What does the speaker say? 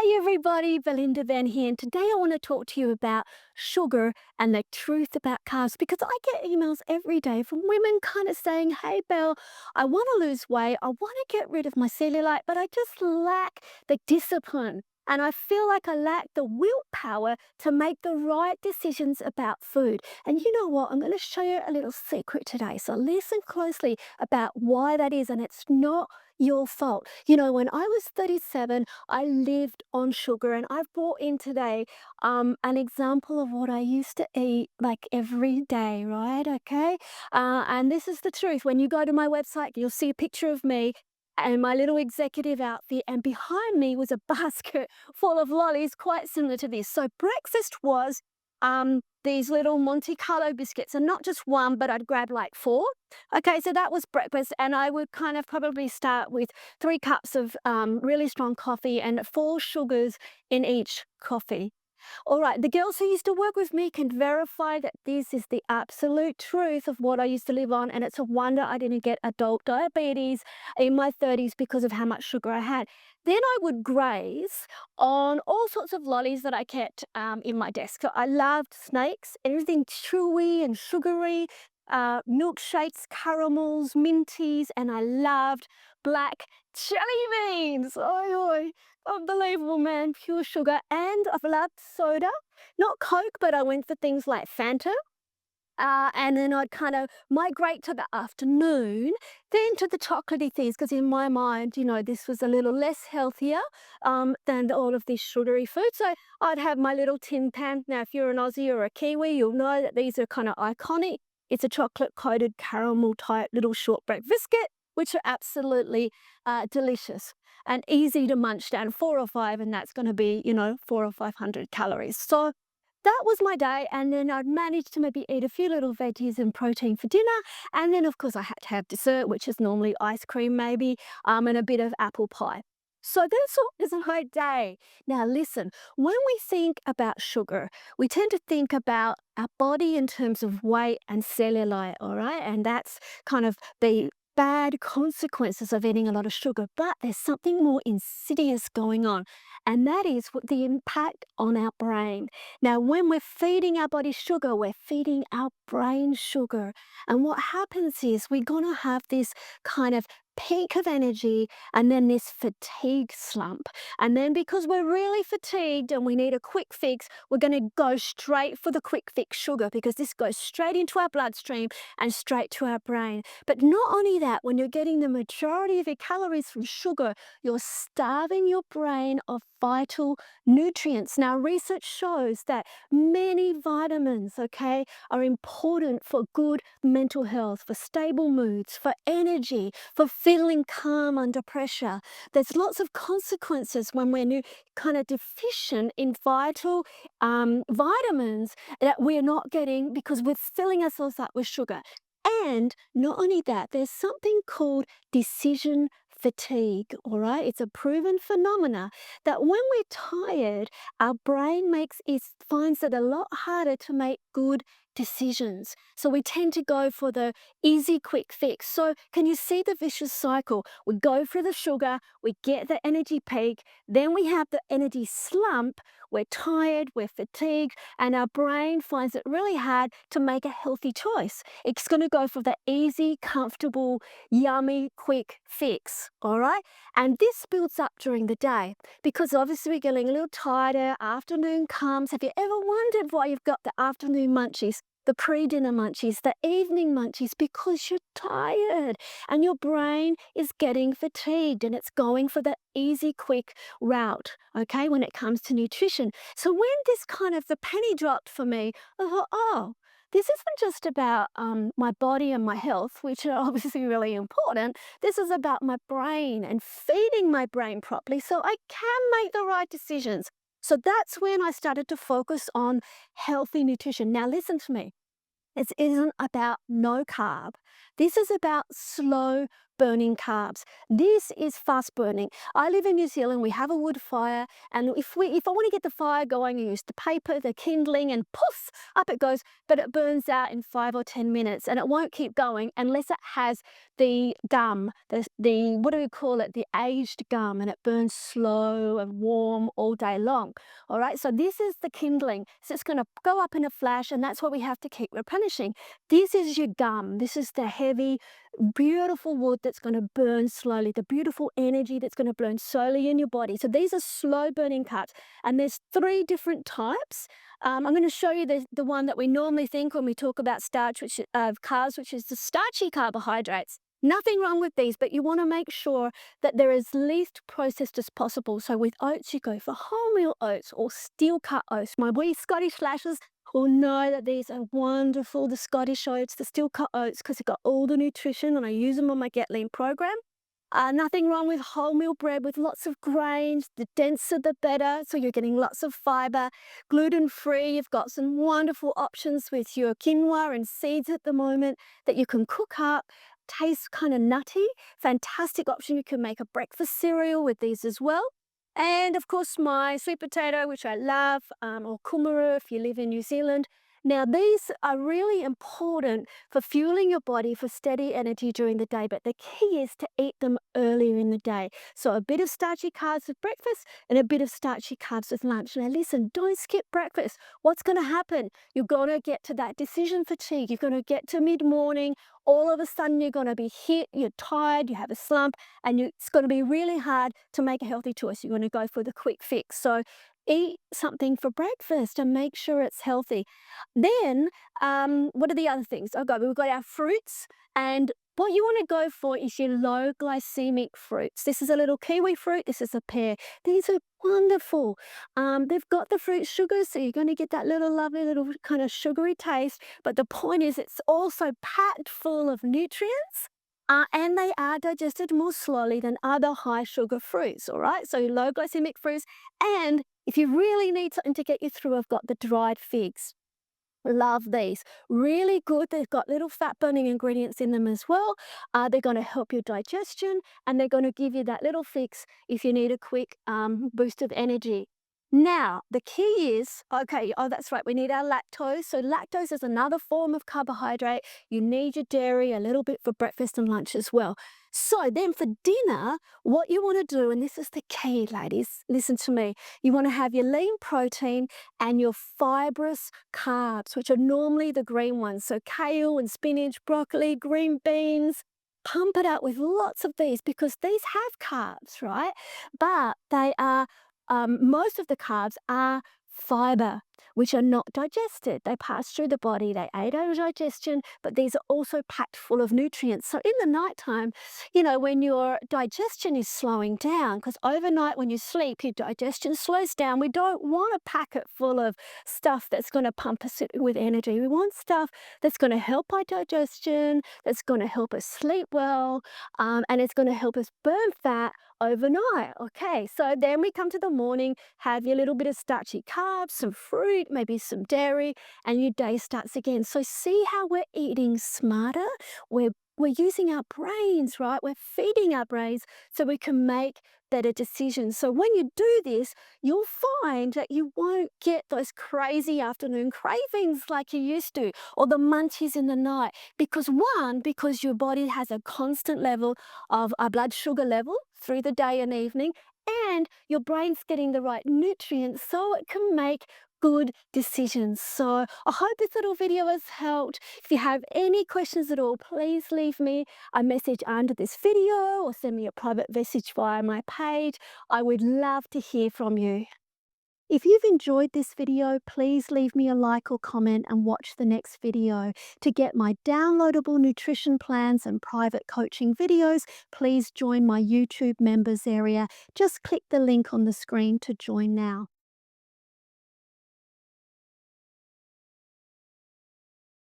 Hey everybody, Belinda Van here, and today I want to talk to you about sugar and the truth about carbs because I get emails every day from women kind of saying, "Hey Belle, I want to lose weight, I want to get rid of my cellulite, but I just lack the discipline. And I feel like I lack the willpower to make the right decisions about food." And you know what? I'm going to show you a little secret today. So listen closely about why that is, and it's not your fault. When I was 37, I lived on sugar, and I've brought in today an example of what I used to eat like every day, right? Okay. And this is the truth. When you go to my website, you'll see a picture of me and my little executive outfit, and behind me was a basket full of lollies, quite similar to this. So breakfast was these little Monte Carlo biscuits, and not just one, but I'd grab like four. Okay, so that was breakfast, and I would kind of probably start with 3 cups of really strong coffee and 4 sugars in each coffee. All right, the girls who used to work with me can verify that this is the absolute truth of what I used to live on, and it's a wonder I didn't get adult diabetes in my 30s because of how much sugar I had. Then I would graze on all sorts of lollies that I kept in my desk. So I loved snakes, everything chewy and sugary, milkshakes, caramels, minties, and I loved black jelly beans. Oi, oi. Unbelievable, man. Pure sugar. And I've loved soda. Not Coke, but I went for things like Fanta. And then I'd kind of migrate to the afternoon, then to the chocolatey things, because in my mind, this was a little less healthier than all of this sugary food. So I'd have my little tin pan. Now, if you're an Aussie or a Kiwi, you'll know that these are kind of iconic. It's a chocolate-coated caramel type little shortbread biscuit, which are absolutely delicious and easy to munch down, 4 or 5, and that's going to be, 400 or 500 calories. So that was my day, and then I'd managed to maybe eat a few little veggies and protein for dinner, and then of course I had to have dessert, which is normally ice cream maybe, and a bit of apple pie. So this was my day. Now listen, when we think about sugar, we tend to think about our body in terms of weight and cellulite, all right? And that's kind of the bad consequences of eating a lot of sugar. But there's something more insidious going on, and that is the impact on our brain. Now, when we're feeding our body sugar, we're feeding our brain sugar. And what happens is we're going to have this kind of peak of energy and then this fatigue slump. And then because we're really fatigued and we need a quick fix, we're going to go straight for the quick fix sugar because this goes straight into our bloodstream and straight to our brain. But not only that, when you're getting the majority of your calories from sugar, you're starving your brain of vital nutrients. Now, research shows that many vitamins, okay, are important for good mental health, for stable moods, for energy, for feeling calm under pressure. There's lots of consequences when we're kind of deficient in vital vitamins that we're not getting because we're filling ourselves up with sugar. And not only that, there's something called decision fatigue, all right? It's a proven phenomena that when we're tired, our brain finds it a lot harder to make good decisions. So we tend to go for the easy, quick fix. So can you see the vicious cycle? We go for the sugar, we get the energy peak, then we have the energy slump. We're tired, we're fatigued, and our brain finds it really hard to make a healthy choice. It's going to go for the easy, comfortable, yummy, quick fix, all right? And this builds up during the day because obviously we're getting a little tighter, afternoon comes. Have you ever wondered why you've got the afternoon munchies, the pre-dinner munchies, the evening munchies? Because you're tired and your brain is getting fatigued and it's going for the easy, quick route, okay, when it comes to nutrition. So when the penny dropped for me, I thought, oh, this isn't just about my body and my health, which are obviously really important. This is about my brain and feeding my brain properly so I can make the right decisions. So that's when I started to focus on healthy nutrition. Now, listen to me. This isn't about no carb. This is about slow burning carbs. This is fast burning. I live in New Zealand. We have a wood fire, and if I want to get the fire going, I use the paper, the kindling, and poof, up it goes. But it burns out in 5 or 10 minutes, and it won't keep going unless it has the gum, the what do we call it? The aged gum, and it burns slow and warm all day long. All right, so this is the kindling. So it's going to go up in a flash, and that's what we have to keep replenishing. This is your gum. This is the heavy, beautiful wood that's going to burn slowly, the beautiful energy that's going to burn slowly in your body. So these are slow burning carbs, and there's 3 different types. I'm going to show you the one that we normally think when we talk about starch, which carbs, which is the starchy carbohydrates. Nothing wrong with these, but you want to make sure that they're as least processed as possible. So with oats, you go for wholemeal oats or steel cut oats. My wee Scottish lashes will know that these are wonderful, the Scottish oats, the steel cut oats, because they've got all the nutrition, and I use them on my Get Lean program. Nothing wrong with wholemeal bread with lots of grains. The denser the better, so you're getting lots of fiber. Gluten-free, you've got some wonderful options with your quinoa and seeds at the moment that you can cook up. Tastes kind of nutty. Fantastic option. You can make a breakfast cereal with these as well. And of course, my sweet potato, which I love, or kumara if you live in New Zealand. Now, these are really important for fueling your body for steady energy during the day, but the key is to eat them earlier in the day. So a bit of starchy carbs with breakfast and a bit of starchy carbs with lunch. Now listen, don't skip breakfast. What's going to happen? You're going to get to that decision fatigue. You're going to get to mid-morning. All of a sudden, you're going to be hit, you're tired, you have a slump, and it's going to be really hard to make a healthy choice. You're going to go for the quick fix. So eat something for breakfast and make sure it's healthy. Then, what are the other things? Okay, we've got our fruits, and what you want to go for is your low glycemic fruits. This is a little kiwi fruit. This is a pear. These are wonderful. They've got the fruit sugar, so you're going to get that little lovely little kind of sugary taste. But the point is, it's also packed full of nutrients. And they are digested more slowly than other high sugar fruits, all right? So low glycemic fruits. And if you really need something to get you through, I've got the dried figs. Love these. Really good. They've got little fat burning ingredients in them as well. They're going to help your digestion, and they're going to give you that little fix if you need a quick boost of energy. Now, the key is, okay, oh, that's right, we need our lactose. So lactose is another form of carbohydrate. You need your dairy, a little bit for breakfast and lunch as well. So then for dinner, what you want to do, and this is the key, ladies, listen to me. You want to have your lean protein and your fibrous carbs, which are normally the green ones. So kale and spinach, broccoli, green beans. Pump it out with lots of these because these have carbs, right? But they are most of the carbs are fiber, which are not digested. They pass through the body, they aid our digestion, but these are also packed full of nutrients. So in the nighttime, when your digestion is slowing down, because overnight when you sleep, your digestion slows down, we don't want to pack it full of stuff that's going to pump us with energy. We want stuff that's going to help our digestion, that's going to help us sleep well, and it's going to help us burn fat overnight. Okay, so then we come to the morning, have your little bit of starchy carbs, some fruit, maybe some dairy, and your day starts again. So see how we're eating smarter? We're using our brains, right? We're feeding our brains so we can make better decisions. So when you do this, you'll find that you won't get those crazy afternoon cravings like you used to, or the munchies in the night. Because your body has a constant level of a blood sugar level through the day and evening, and your brain's getting the right nutrients so it can make good decisions. So I hope this little video has helped. If you have any questions at all, please leave me a message under this video or send me a private message via my page. I would love to hear from you. If you've enjoyed this video, please leave me a like or comment and watch the next video. To get my downloadable nutrition plans and private coaching videos, please join my YouTube members area. Just click the link on the screen to join now.